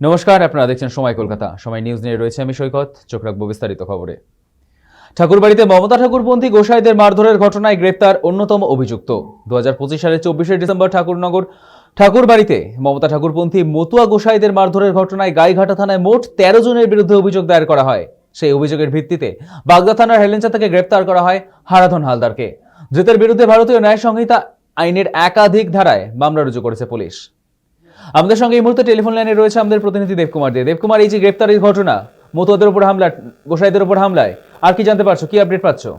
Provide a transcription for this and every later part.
নমস্কার, আপনারা দেখছেন সময় কলকাতা। সময় নিউজ নিয়ে রয়েছে আমি সৈকত। চোখ রাখবো বিস্তারিত খবরে। ঠাকুরবাড়িতে মমতা ঠাকুরপন্থী গোসাইদের মারধরের ঘটনায় গ্রেপ্তার অন্যতম অভিযুক্ত। 2025 সালের 24শে ডিসেম্বর ঠাকুরবাড়িতে মমতা ঠাকুরপন্থী মতুয়া গোসাইদের মারধরের ঘটনায় গাইঘাটা থানায় মোট 13 জনের বিরুদ্ধে অভিযোগ দায়ের করা হয়। সেই অভিযোগের ভিত্তিতে বাগদা থানার হেলেঞ্চা থেকে গ্রেপ্তার করা হয় হারাধন হালদারকে। ধৃতের বিরুদ্ধে ভারতীয় ন্যায় সংহিতা আইনের একাধিক ধারায় মামলা রুজু করেছে পুলিশ। আমাদের সঙ্গে এই মুহূর্তে টেলিফোন লাইনে রয়েছে আমাদের প্রতিনিধি দেবকুমার দে। দেবকুমার, এই যে গ্রেপ্তারের ঘটনা, মতুয়াদের উপর হামলা, গোসাইদের উপর হামলায় আর কি জানতে পারছো, কি আপডেট পাচ্ছো?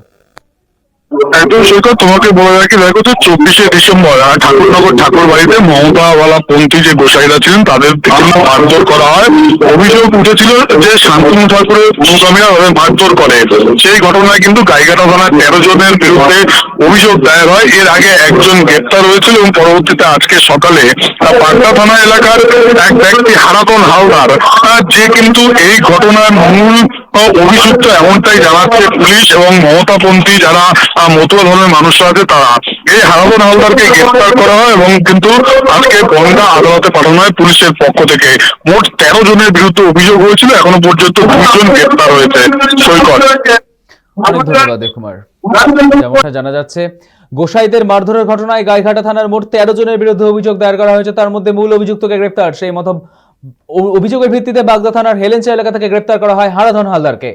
একদম সৈকত, তোমাকে বলে রাখি, দেখো তো 24শে ডিসেম্বর ঠাকুরনগর ঠাকুরবাড়িতে মমতাওয়ালা পন্থী যে গোসাইরা ছিলেন তাদের কিন্তু মারধর করা হয়। অভিযোগ উঠেছিল যে শান্তনু ঠাকুরের অনুগামীরা তাদের মারধর করে। সেই ঘটনায় কিন্তু গাইঘাটা থানার 13 জনের বিরুদ্ধে অভিযোগ দায়ের হয়। এর আগে একজন গ্রেপ্তার হয়েছিল এবং পরবর্তীতে আজকে সকালে পাগদা থানা এলাকার এক ব্যক্তি হারাধন হালদার, যে কিন্তু এই ঘটনার মূল অভিযুক্ত এমনটাই জানাচ্ছে পুলিশ এবং মমতাপন্থী যারা মতুয়া ধর্মের মানুষরা আছে তারা। এই হারাধন হালদারকে গ্রেপ্তার করা হয় এবং কিন্তু আজকে বনগাঁ আদালতে পাঠানো হয় পুলিশের পক্ষ থেকে। মোট 13 জনের বিরুদ্ধে অভিযোগ হয়েছিল, এখনো পর্যন্ত 2 জন গ্রেপ্তার হয়েছে। সৈকত, অনেক ধন্যবাদ দেবকুমার। যেমনটা জানা যাচ্ছে, গোসাইদের মারধরের ঘটনায় গাইঘাটা থানার মোট 13 জনের বিরুদ্ধে অভিযোগ দায়ের করা হয়েছে। তার মধ্যে মূল অভিযুক্তকে গ্রেপ্তার, সেই মতো অভিযোগের ভিত্তিতে বাগদা থানার হেলেঞ্চা এলাকা থেকে গ্রেপ্তার করা হয় হারাধন হালদারকে।